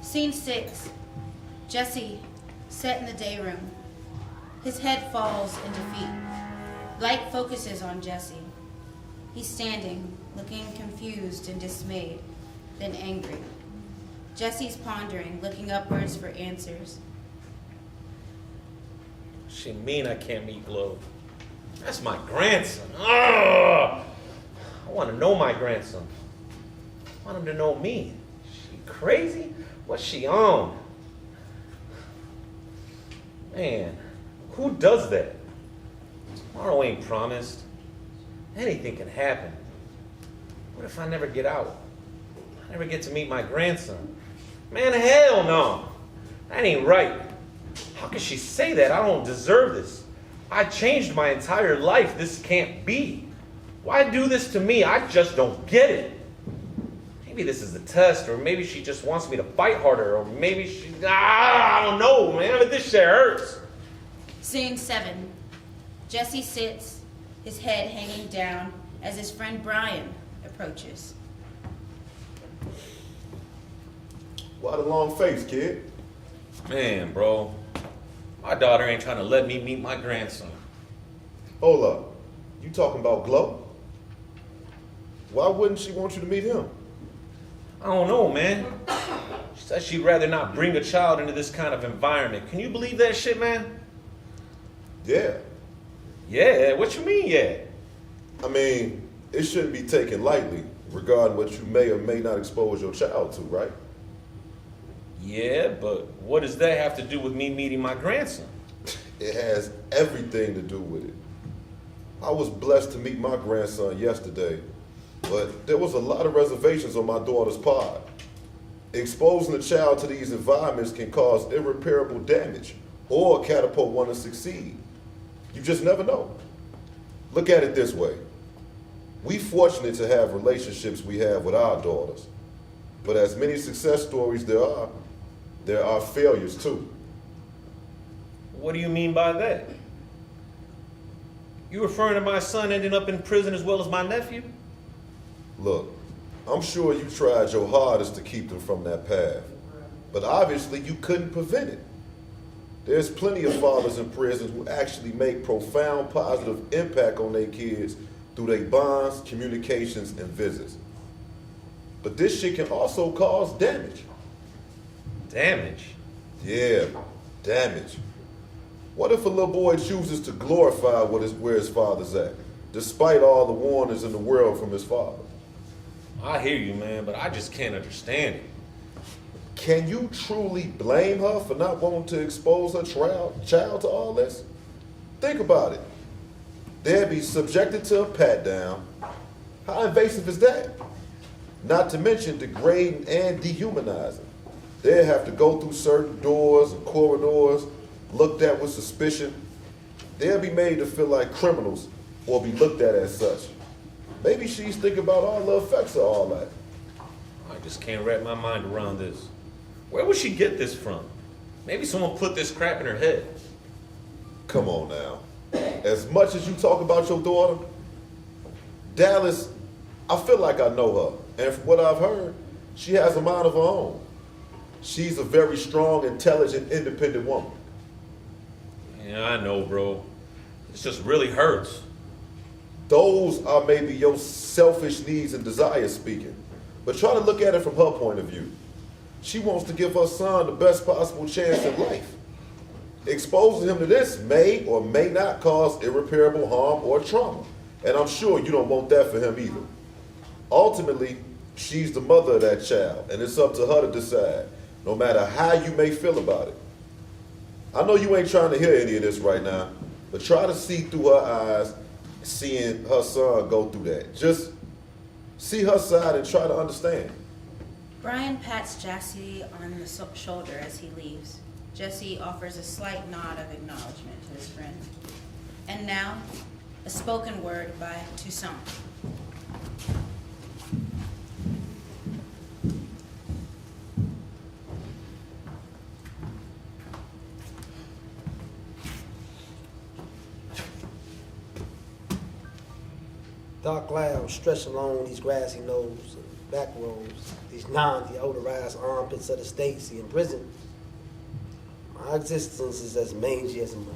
Scene 6. Jesse, set in the day room. His head falls in defeat. Light focuses on Jesse. He's standing, looking confused and dismayed, then angry. Jesse's pondering, looking upwards for answers. She mean I can't meet Glow. That's my grandson. Ugh! I want to know my grandson. I want him to know me. She crazy? What's she on? Man, who does that? Tomorrow ain't promised. Anything can happen. What if I never get out? I never get to meet my grandson. Man, hell no. That ain't right. How can she say that? I don't deserve this. I changed my entire life. This can't be. Why do this to me? I just don't get it. Maybe this is a test, or maybe she just wants me to fight harder, or maybe I don't know, man, but this shit hurts. Scene 7. Jesse sits, his head hanging down as his friend Brian approaches. Why the long face, kid? Man, bro, my daughter ain't trying to let me meet my grandson. Hold up. You talking about Glow? Why wouldn't she want you to meet him? I don't know, man. She said she'd rather not bring a child into this kind of environment. Can you believe that shit, man? Yeah. Yeah, what you mean, yeah? I mean, it shouldn't be taken lightly regarding what you may or may not expose your child to, right? Yeah, but what does that have to do with me meeting my grandson? It has everything to do with it. I was blessed to meet my grandson yesterday, but there was a lot of reservations on my daughter's part. Exposing a child to these environments can cause irreparable damage or catapult one to succeed. You just never know. Look at it this way. We fortunate to have relationships we have with our daughters, but as many success stories there are failures too. What do you mean by that? You referring to my son ending up in prison as well as my nephew? Look, I'm sure you tried your hardest to keep them from that path, but obviously you couldn't prevent it. There's plenty of fathers in prison who actually make profound positive impact on their kids through their bonds, communications, and visits. But this shit can also cause damage. Damage? Yeah, damage. What if a little boy chooses to glorify where his father's at, despite all the warnings in the world from his father? I hear you, man, but I just can't understand it. Can you truly blame her for not wanting to expose her child to all this? Think about it. They'd be subjected to a pat-down. How invasive is that? Not to mention degrading and dehumanizing. They'd have to go through certain doors and corridors, looked at with suspicion. They'll be made to feel like criminals or be looked at as such. Maybe she's thinking about all the effects of all that. I just can't wrap my mind around this. Where would she get this from? Maybe someone put this crap in her head. Come on now. As much as you talk about your daughter, Dallas, I feel like I know her. And from what I've heard, she has a mind of her own. She's a very strong, intelligent, independent woman. Yeah, I know, bro. This just really hurts. Those are maybe your selfish needs and desires speaking. But try to look at it from her point of view. She wants to give her son the best possible chance in life. Exposing him to this may or may not cause irreparable harm or trauma. And I'm sure you don't want that for him either. Ultimately, she's the mother of that child, and it's up to her to decide, no matter how you may feel about it. I know you ain't trying to hear any of this right now, but try to see through her eyes, seeing her son go through that. Just see her side and try to understand. Brian pats Jesse on the shoulder as he leaves. Jesse offers a slight nod of acknowledgement to his friend. And now, a spoken word by Toussaint. Dark clouds stretch along these grassy knolls and back roads, these non-deodorized armpits of the Stacy in prison. My existence is as mangy as a moon,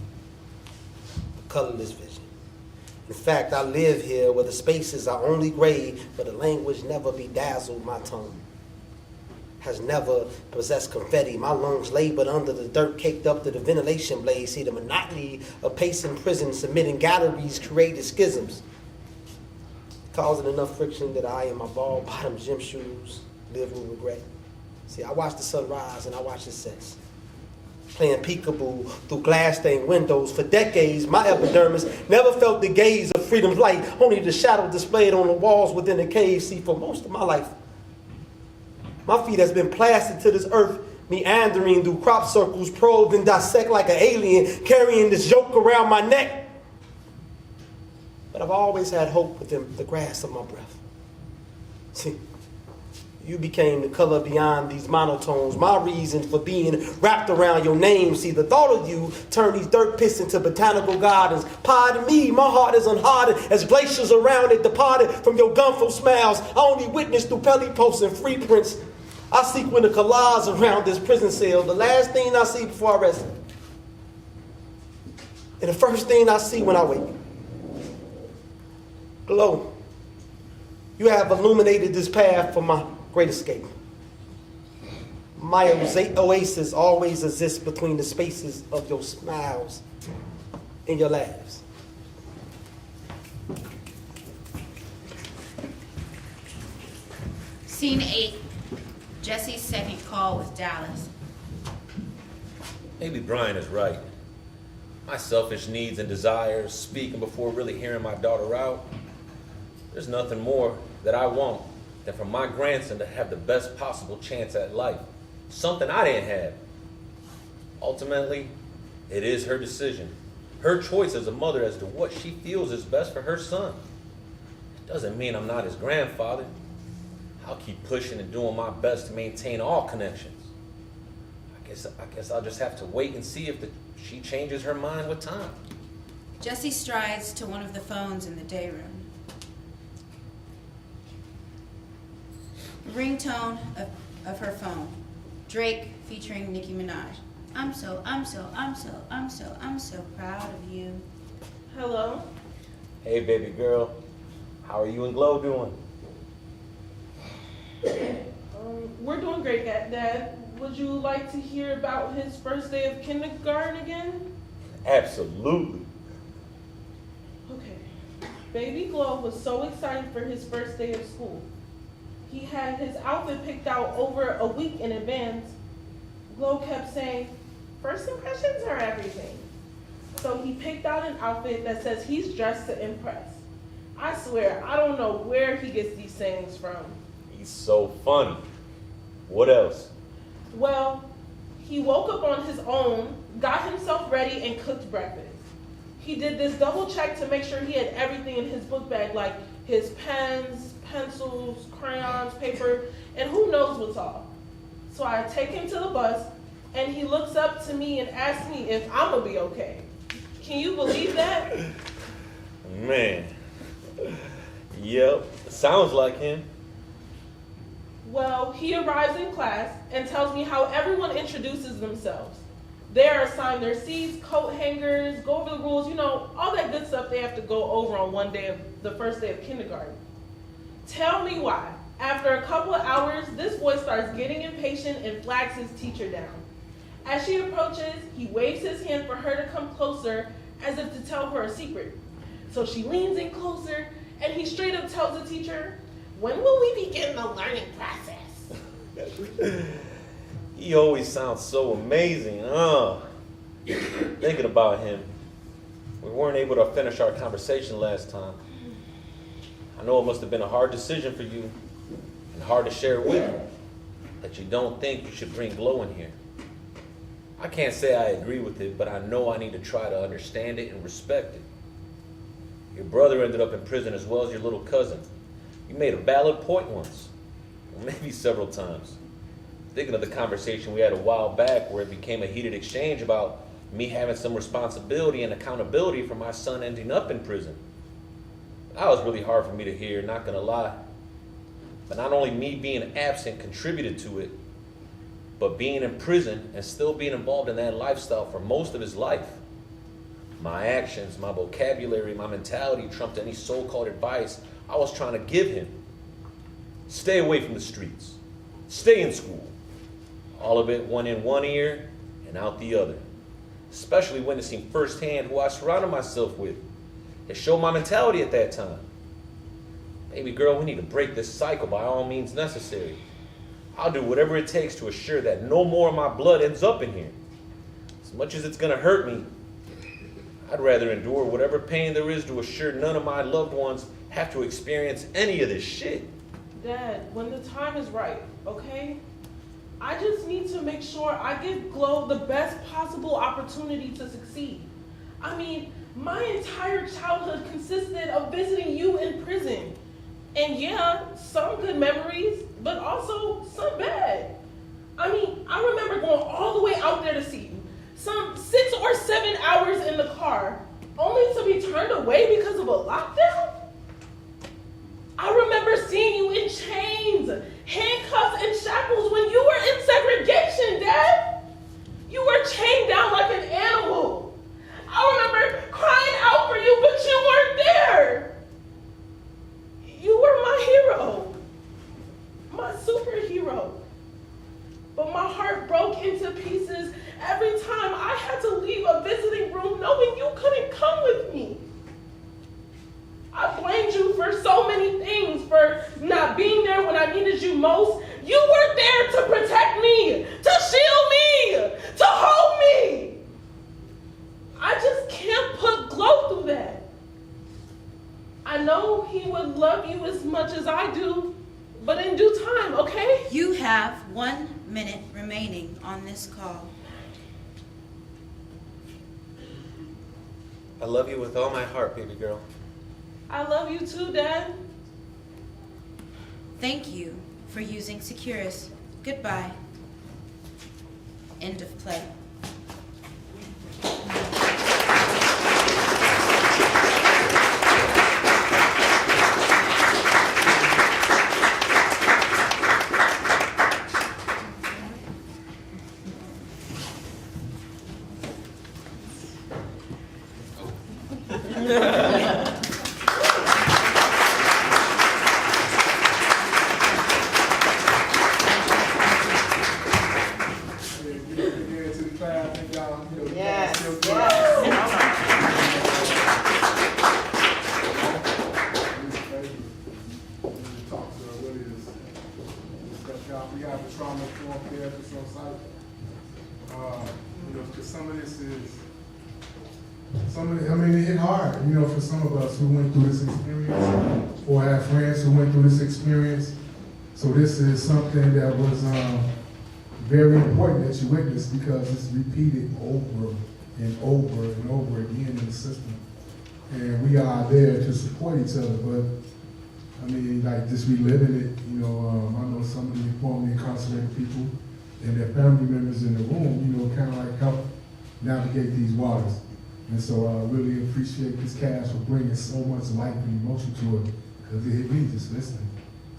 a colorless vision. In fact, I live here where the spaces are only gray, but the language never bedazzled my tongue. Has never possessed confetti. My lungs labored under the dirt caked up to the ventilation blades. See, the monotony of pacing prison, submitting galleries, created schisms, causing enough friction that I, in my ball-bottom gym shoes, live with regret. See, I watch the sun rise and I watch it set. Playing peekaboo through glass-stained windows. For decades, my epidermis never felt the gaze of freedom's light, only the shadow displayed on the walls within the cave. See, for most of my life, my feet has been plastered to this earth, meandering through crop circles, probed and dissect like an alien, carrying this yoke around my neck. But I've always had hope within the grass of my breath. See, You became the color beyond these monotones. My reason for being wrapped around your name. See, the thought of you turned these dirt pits into botanical gardens. Pardon me, my heart is unhardened as glaciers around it departed from your gunful smiles. I only witnessed through pelly posts and free prints. I sequin the collage around this prison cell. The last thing I see before I rest. And the first thing I see when I wake. Glow. You have illuminated this path for my great escape. My oasis always exists between the spaces of your smiles and your laughs. Scene 8, Jesse's second call with Dallas. Maybe Brian is right. My selfish needs and desires, speaking before really hearing my daughter out. There's nothing more that I want than for my grandson to have the best possible chance at life. Something I didn't have. Ultimately, it is her decision. Her choice as a mother as to what she feels is best for her son. It doesn't mean I'm not his grandfather. I'll keep pushing and doing my best to maintain all connections. I guess I'll just have to wait and see if she changes her mind with time. Jesse strides to one of the phones in the day room. Ringtone of her phone. Drake featuring Nicki Minaj. I'm so proud of you. Hello? Hey, baby girl. How are you and Glow doing? We're doing great, Dad. Would you like to hear about his first day of kindergarten again? Absolutely. Okay. Baby Glow was so excited for his first day of school. He had his outfit picked out over a week in advance. Glow kept saying, first impressions are everything. So he picked out an outfit that says he's dressed to impress. I swear, I don't know where he gets these sayings from. He's so funny. What else? Well, he woke up on his own, got himself ready, and cooked breakfast. He did this double check to make sure he had everything in his book bag, like his pens, pencils, crayons, paper, and who knows what's all. So I take him to the bus, and he looks up to me and asks me if I'm gonna be okay. Can you believe that? Man. Yep, sounds like him. Well, he arrives in class and tells me how everyone introduces themselves. They're assigned their seats, coat hangers, go over the rules, all that good stuff they have to go over on the first day of kindergarten. Tell me why. After a couple of hours, this boy starts getting impatient and flags his teacher down. As she approaches, he waves his hand for her to come closer as if to tell her a secret. So she leans in closer and he straight up tells the teacher, when will we begin the learning process? He always sounds so amazing. Thinking about him, we weren't able to finish our conversation last time. I know it must have been a hard decision for you and hard to share with you that you don't think you should bring Glow in here. I can't say I agree with it, but I know I need to try to understand it and respect it. Your brother ended up in prison as well as your little cousin. You made a valid point once, or maybe several times. Thinking of the conversation we had a while back where it became a heated exchange about me having some responsibility and accountability for my son ending up in prison. That was really hard for me to hear, not gonna lie. But not only me being absent contributed to it, but being in prison and still being involved in that lifestyle for most of his life. My actions, my vocabulary, my mentality trumped any so-called advice I was trying to give him. Stay away from the streets. Stay in school. All of it went in one ear and out the other. Especially witnessing firsthand who I surrounded myself with. It showed my mentality at that time. Baby girl, we need to break this cycle by all means necessary. I'll do whatever it takes to assure that no more of my blood ends up in here. As much as it's gonna hurt me, I'd rather endure whatever pain there is to assure none of my loved ones have to experience any of this shit. Dad, when the time is right, okay? I just need to make sure I give Glow the best possible opportunity to succeed. I mean, my entire childhood consisted of visiting you in prison. And yeah, some good memories, but also some bad. I mean, I remember going all the way out there to see you, some 6 or 7 hours in the car, only to be turned away because of a lockdown? I remember seeing you in chains, handcuffs, and shackles when you were in segregation, Dad. You were chained down like an animal. I remember crying out for you, but you weren't there. You were my hero, my superhero. But my heart broke into pieces every time I had to leave a visiting room knowing you couldn't come with me. I blamed you for so many things, for not being there when I needed you most. You were there to protect me, to shield me, to hold me. I just can't put Glow through that. I know he would love you as much as I do, but in due time, okay? You have 1 minute remaining on this call. I love you with all my heart, baby girl. I love you too, Dad. Thank you for using Securus. Goodbye. End of play. For some of us who went through this experience or have friends who went through this experience. So this is something that was very important that you witnessed because it's repeated over and over and over again in the system. And we are there to support each other, but I mean, like just reliving it, I know some of the formerly incarcerated people and their family members in the room, kind of like help navigate these waters. And so I really appreciate this cast for bringing so much life and emotion to it, because it hit me just listening.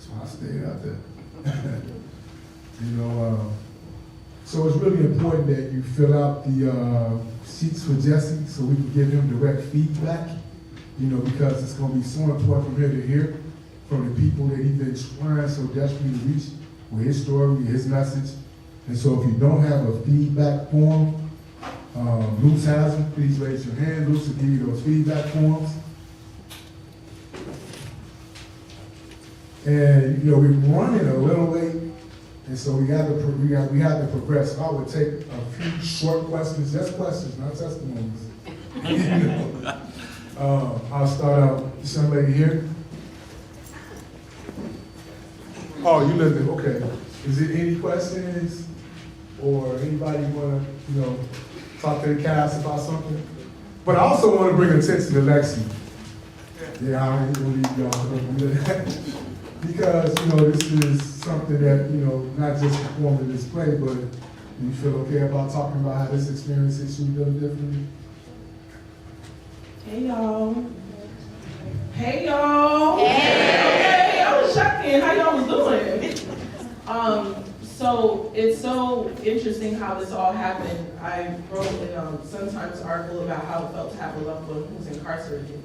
So I stayed out there. So it's really important that you fill out the sheets for Jesse so we can give him direct feedback, because it's going to be so important for him to hear from the people that he's been trying so desperately to reach with his story, his message. And so if you don't have a feedback form, Luce has them. Please raise your hand. Luce will give you those feedback forms. And we're running a little late, and so we have to progress. I would take a few short questions, just questions, not testimonies. I'll start out. This young lady here. Oh, you live there. Okay. Is there any questions, or anybody want to, talk to the cast about something? But I also want to bring attention to Alexia. Yeah, I ain't gonna leave y'all because this is something that not just performing this play, but you feel okay about talking about how this experience hits you done differently. Hey y'all. Hey y'all. Hey. Okay, I was checking how y'all was doing. So it's so interesting how this all happened. I wrote in Sun-Times article about how it felt to have a loved one who's incarcerated.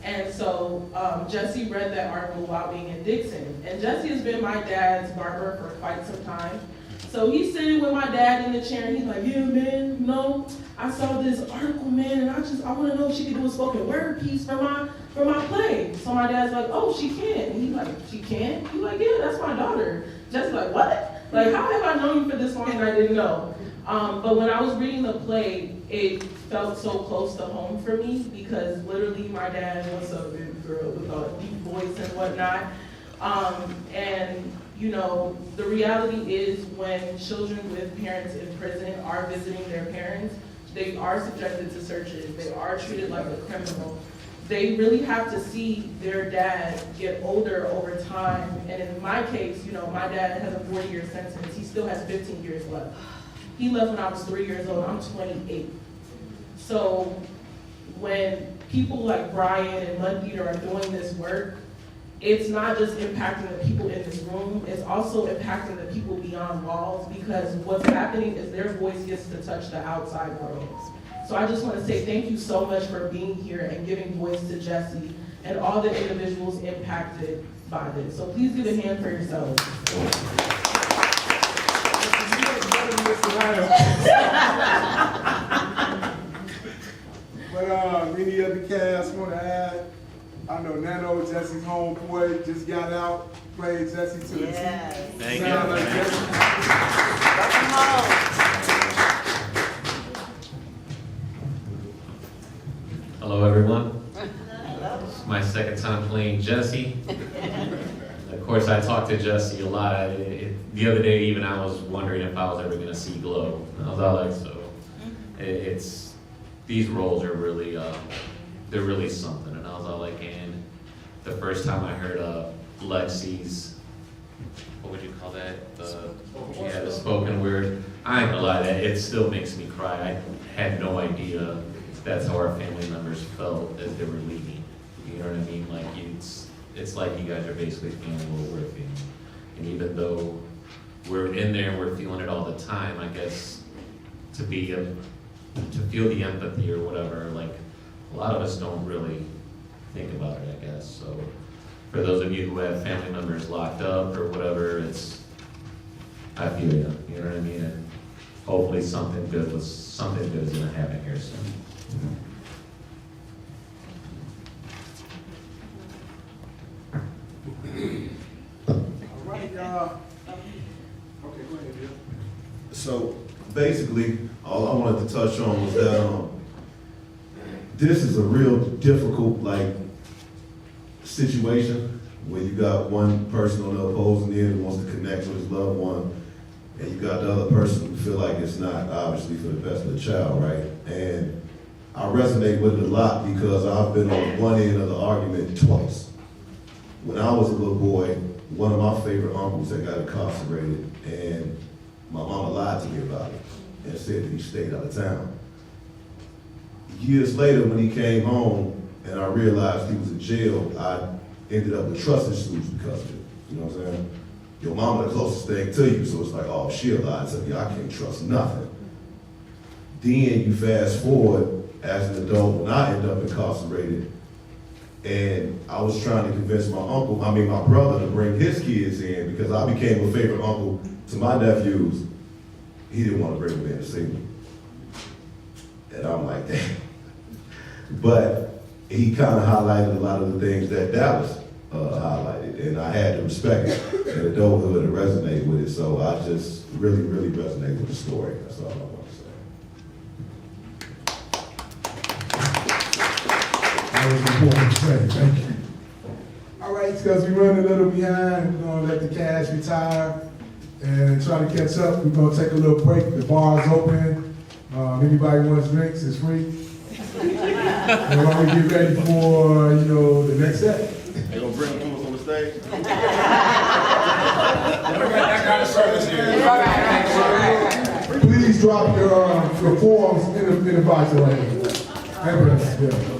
And so Jesse read that article while being in Dixon. And Jesse has been my dad's barber for quite some time. So he's sitting with my dad in the chair and he's like, yeah, man, I saw this article, man, and I want to know if she could do a spoken word piece for my play. So my dad's like, oh, she can. And he's like, she can? He's like, yeah, that's my daughter. Jesse's like, what? Like, how have I known you for this long and I didn't know? But when I was reading the play, it felt so close to home for me because literally my dad was a big girl with a deep voice and whatnot. The reality is when children with parents in prison are visiting their parents, they are subjected to searches. They are treated like a criminal. they really have to see their dad get older over time. And in my case, my dad has a 40-year sentence. He still has 15 years left. He left when I was 3 years old. I'm 28. So when people like Brian and Mud Theater are doing this work, it's not just impacting the people in this room, it's also impacting the people beyond walls, because what's happening is their voice gets to touch the outside world. So I just want to say thank you so much for being here and giving voice to Jesse and all the individuals impacted by this. So please give a hand for yourselves. But any other cast want to add? I know Nano, Jesse's homeboy, just got out, played Jesse to the team. Thank Sound you. like Jesse. Hello, everyone. It's my second time playing Jesse. Of course, I talked to Jesse a lot. The other day, even I was wondering if I was ever going to see Glow. I was all like, so these roles are really, they're really something. And I was all like, and the first time I heard Lexi's, what would you call that? The spoken word. I ain't gonna lie, that it still makes me cry. I had no idea that's how our family members felt as they were leaving. You know what I mean? Like it's like you guys are basically feeling what we're feeling. And even though we're in there and we're feeling it all the time, I guess to feel the empathy or whatever, like a lot of us don't really think about it, I guess. So for those of you who have family members locked up or whatever, I feel you. You know what I mean? And hopefully something good is gonna happen here soon. All right, y'all. Okay, go ahead, Bill. So basically, all I wanted to touch on was that this is a real difficult situation where you got one person on the opposing end who wants to connect with his loved one, and you got the other person who feel like it's not obviously for the best of the child, right? And I resonate with it a lot because I've been on one end of the argument twice. When I was a little boy, one of my favorite uncles had got incarcerated, and my mama lied to me about it and said that he stayed out of town. Years later, when he came home and I realized he was in jail, I ended up with trust issues because of it. You know what I'm saying? Your mama the closest thing to you, so it's like, oh, she'll lie to me. I can't trust nothing. Then you fast forward as an adult when I ended up incarcerated, and I was trying to convince my brother to bring his kids in because I became a favorite uncle to my nephews. He didn't want to bring them in to see me. And I'm like, damn. But he kind of highlighted a lot of the things that Dallas highlighted, and I had to respect it and adulthood and resonate with it. So I just really, really resonate with the story. That's all I want to say. That was important to say. Thank you. All right, because we run a little behind, we're going to let the cast retire and try to catch up. We're going to take a little break. The bar's open. Anybody wants drinks, it's free. And while we get ready for, the next set. They gonna bring them to us on the stage? That kind of service here. Please drop your forms in the box right here.